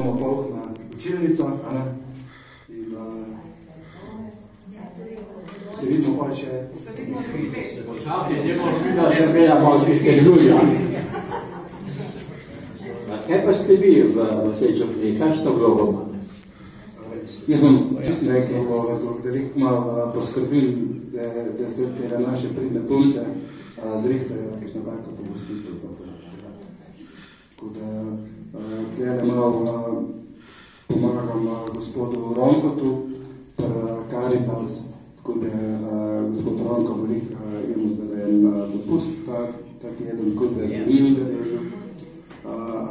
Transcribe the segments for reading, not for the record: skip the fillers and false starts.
bomo polhna učilnica, a ne? In se vidimo pa še... Počakaj, zdaj bomo videla še bila malo Ljudja. Kaj pa ste vi v tej župni? Kaj ste vlogo imate? Jaz bom čisto rekel, da jih malo poskrbim, da se te naše pridne punce zrihtajo, ki so tako pogostitev. Tako da tukaj malo pomagam gospodu Ronkotu, Caritas, tako da gospod Ronko velik imamo zdaj en dopust, tak jeden, kot da je zanimljiv držav,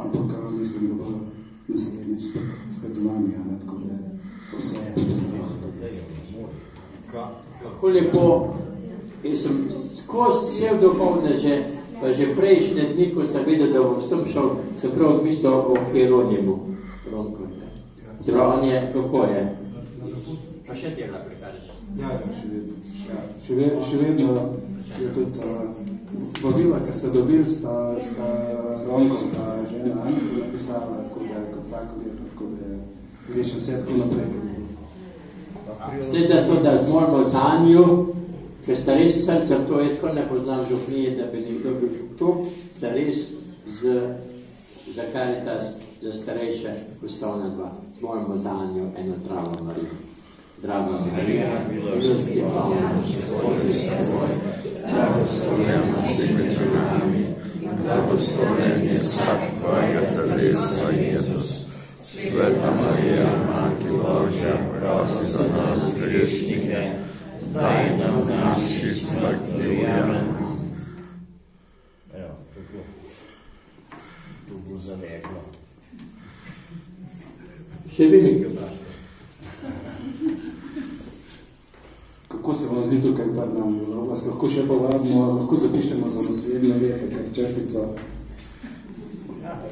ampak mislim, da bo naslednjič spet z nami, tako da vse Kako lepo, in sem skozi cel dopoldne že, pa že prejšnje dni, ko sem vedel, da bom sem šel, sem prav mislil o Hieronjimu Ronko. Se pravi, on je, kako je? Pa še dela prekaže? Ja, še vedno je tudi povila, ki ste dobili, sta Ronko, ta žena Anica napisala, tako da je kot vsako leto, tako da je veš vse tako naprej. Ste zato, da zmolimo zanju, ker sta res srcem, to jaz kar ne poznam župnije, da bi nekdo bil to, za res za Caritas, za starejše ustavna dva. Zmolimo zanju eno Drago Marijo. Draga Marija, milosti polna, Gospod je s teboj, blagoslovljena si med ženami, blagoslovljen je vsak tvojega telesa, Jezus. Sveta Marija, Mati Božja, prosi za nas grešnike, zdaj nam v naši smrti. Amen. Evo, tu bo zaleglo. Še veliki vprašanje. Kako se vam zdi tukaj pred nami? Vas lahko še povabimo, lahko zapišemo za naslednje leto, kaj črtica?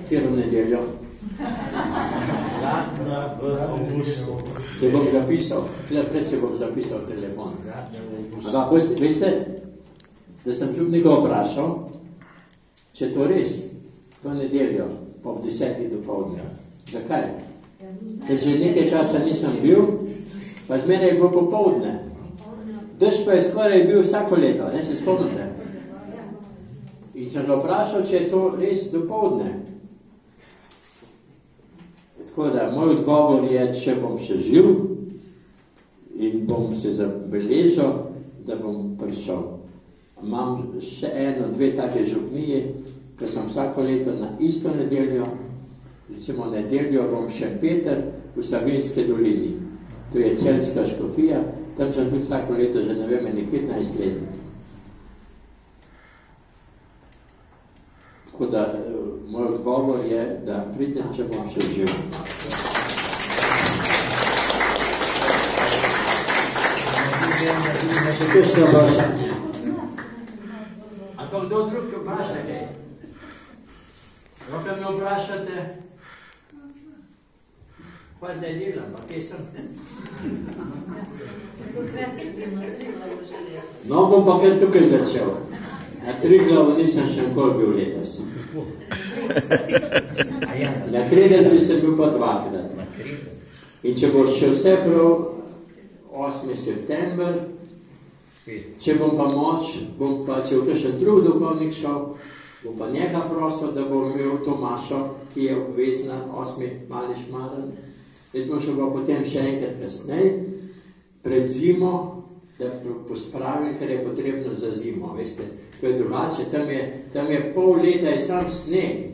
Kjer v nedeljo? Zadnja v avgustu. Se bom zapisal, prej se bom zapisal telefon. Veste, da sem župnika vprašal, če to res, to nedeljo, ob 10. dopoldne. Zakaj? Ker že nekaj časa nisem bil, pa zmeraj je bilo popoldne. Dež pa je skoraj bil vsako leto, ne, se spomnite? In sem ga vprašal, če je to res dopoldne. Tako da, moj odgovor je, če bom še živ in bom se zabeležil, da bom prišel. Imam še eno, dve take župnije, ko sem vsako leto na isto nedeljo, recimo nedeljo bom še Peter v Savinjske dolini. To je Celjska škofija, tam sem tudi vsako leto že ne vem, 15 let. Tako da, moj odgovor je, da pridem, če bom še živ. Še kakšno vprašanje? Ampak kdo drug vprašate? Lahko me vprašate? Pa zdaj delam, pa kje sem? No, bom pa kar tukaj začel. Na Triglavu nisem še nikoli bil letos. Na Kredencu sem bil pa dvakrat. In če bo še vse prav 8. september, če bom pa moč, bom pa, če v kakšen drug duhovnik šel, bom pa njega prosil, da bom imel to mašo, ki je obvezna 8. mali šmaren. Zdaj smo šel pa potem še enkrat kasneje, pred zimo, da pospravim, ker je potrebno za zimo, veste. To je drugače, tam je pol leta je sam sneg.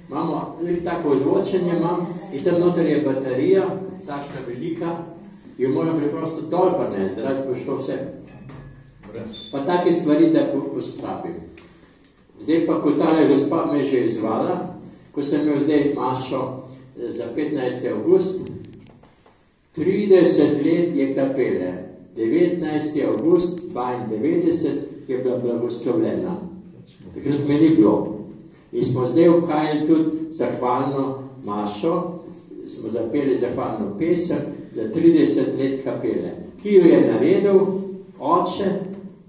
Imamo tako ozvočenje imam in tam noter je baterija, takšna velika, jo moram preprosto dol prinesti, da rad bo šlo vse. Pa take stvari, da pospravim. Zdaj pa, ko tale gospa me že izvala, ko sem imel zdaj mašo za 15. avgust, 30 let je kapele, 19. avgust 92 je bila blagoslovljena. Takrat me ni bilo. In smo zdaj obhajali tudi zahvalno mašo, smo zapeli zahvalno pesem za 30 let kapele, ki jo je naredil oče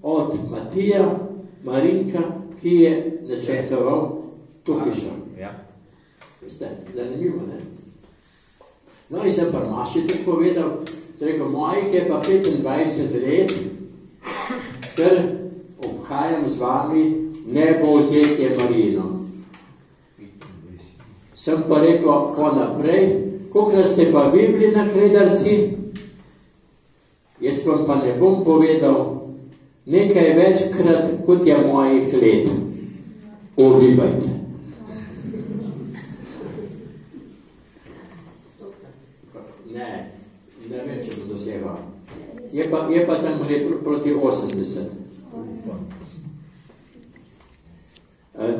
od Matija Marinka, ki je načrtoval to hišo. Veste, zanimivo, ne? No in sem pa Maši tako povedal, sem rekel, mojih je pa 25 let, ker obhajam z vami nebovzetje Marijino. Sem pa rekel, po naprej, kolikrat ste pa vi bili na Kredarci, jaz vam pa ne bom povedal nekaj večkrat, kot je mojih let. Obivajte. Ne vem, če bo dosegal. Je pa tam proti 80.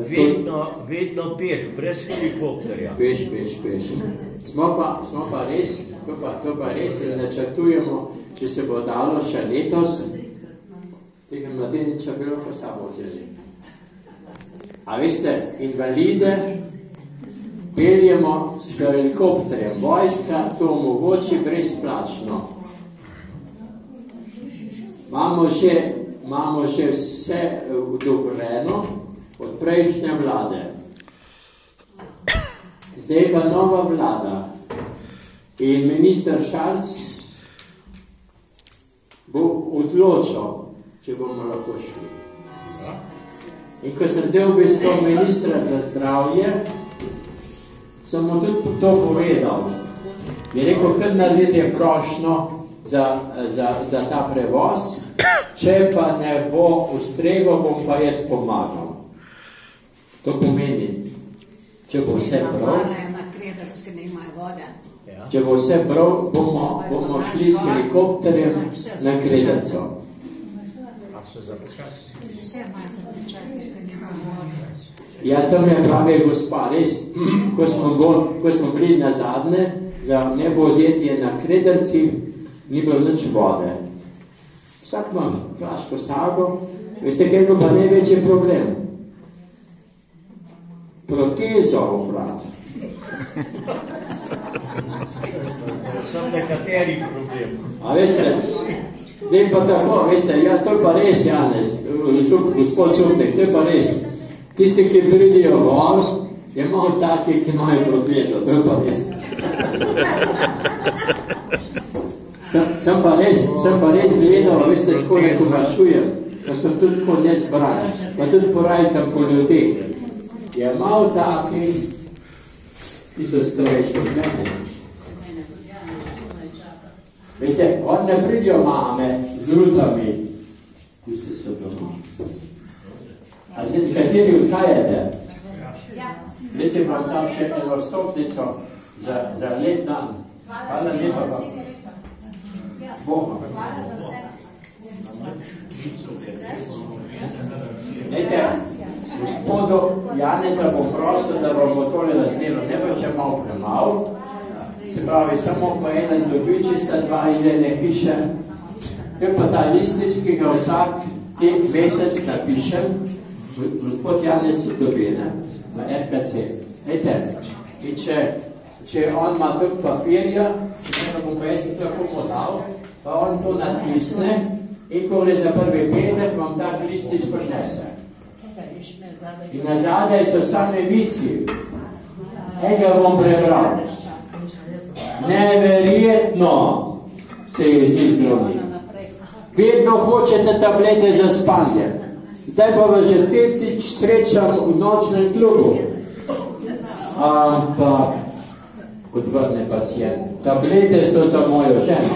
Vedno peš, brez helikopterja. Peš. Smo pa res, to pa res, načrtujemo, če se bo dalo še letos, tega mladeniča bilo pa sabo vzeli. A veste, invalide peljemo s helikopterjem. Vojska to omogoči brezplačno. Imamo že vse udobreno od prejšnje vlade. Zdaj pa nova vlada. In minister Šarc bo odločil, če bomo lahko šli. In ko sem del obiskal ministra za zdravje, sem mu tudi to povedal. Je rekel, kar naredite prošnjo za ta prevoz, če pa ne bo ustregel, bom pa jaz pomagal. To pomeni, če bo vse prav, če bo vse prav, bomo šli s helikopterjem na Kredarco. Ja, tam je pravi gospa, res, ko smo bili nazadnje, za nebovzetje na Kredarci, ni bilo nič vode. Vsak ima flaško sago, veste, kaj je pa največji problem? Protezo oprati. Sam nekateri problem. A veste, zdaj pa tako, veste, ja, to je pa res, Janez, gospod Čupnik, to je pa res. Tisti, ki pridijo gor, je malo takih, ki imajo protezo, to je pa res. Sem pa res gledal, veste, tako neko vašujem, da sem tudi tako nezbran, pa tudi porajtam po ljudeh. Je malo takih, ki so starejši od mene. Veste, on ne pridijo mame z rutami, tiste so doma. A zdaj, kateri odhajate? Glede, imam tam še eno stopnico za lep dan. Hvala lepa vam. Z Bogom. Glede, gospodu Janeza bom prosil, da vam bo tole razdelil. Ne bo če malo premalo. Se pravi, samo po eden dobi, čista dva iz ene hiše. To je pa ta listič, ki ga vsak mesec napišem. Gospod Janez tudi dobi, ne? Na RKC. Vete, in če on ima tudi papirja, če bom pa jaz lahko podal, pa on to natisne in ko gre za prvi petek, vam tak listič prinese. In nazadej so same vici. Ega bom prebral. Neverjetno se je izmislili. Vedno hočete tablete za spanje. Zdaj pa vas že tretjič srečam v nočnem klubu. Ampak, odvrne pacient, tablete so za mojo ženo.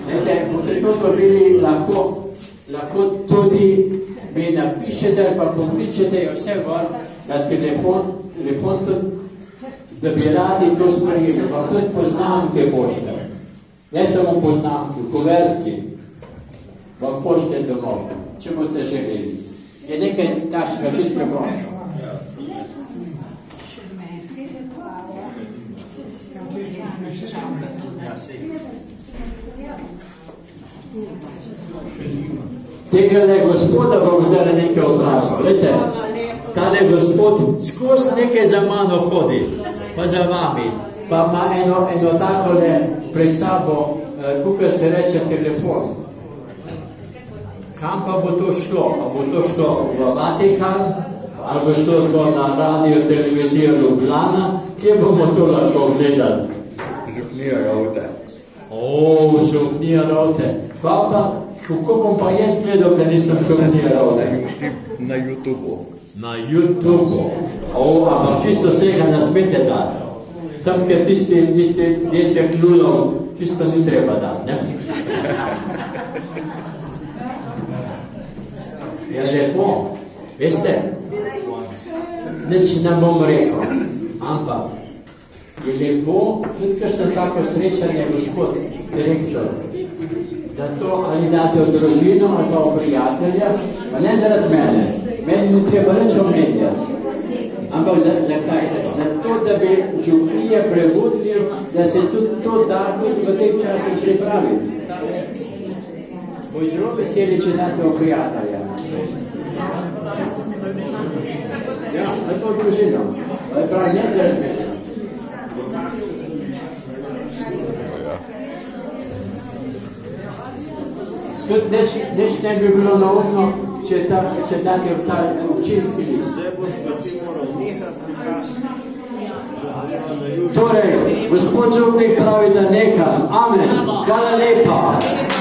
Vete, boste to dobili lahko tudi mi napišete, pa pokličete vse gor na telefon tudi, da bi radi to sprejeli, pa tudi poznamke pošte. Ne samo poznamke, kuverci vam pošte domov, če boste želeli. Je nekaj takšnega čisto preprosto. Tegale gospoda bom zdaj nekaj vprašal. Glejte, tale gospod skozi nekaj za mano hodi, pa za vami, pa ima eno takole pred sabo, kakor se reče, telefon. Kam pa bo to šlo? A bo to šlo v Vatikan, ali bo šlo to na radio, televizijo Ljubljana, kje bomo to lahko gledali? Župnija Rovte. Župnija Rovte. Kako bom pa jaz gledal, da nisem Župnija Rovte? Na YouTubu. Na YouTubu. Ampak čisto vsega ne smete dati. Tam, kjer tisti deček lulov, čisto ni treba dati, ne? Je lepo, veste? Nič ne bom rekel, ampak je lepo, tudi kakšno tako srečanje, gospod direktor, da to ali date v družino ali pa v prijatelja, pa ne zaradi mene. Meni ne treba nič omenjati. Ampak zakaj? Zato, da bi župnije prebudili, da se tudi to da tudi v tem času pripraviti. Boš zelo veseli, če date v prijatelja. Ja, ali pa v družino. Ali pravi, ne zaradi mene. Tudi neč ne bi bilo naumno, če date v ta občinski list. Torej, gospod župnik pravi, da nekam. Amen. Hvala lepa.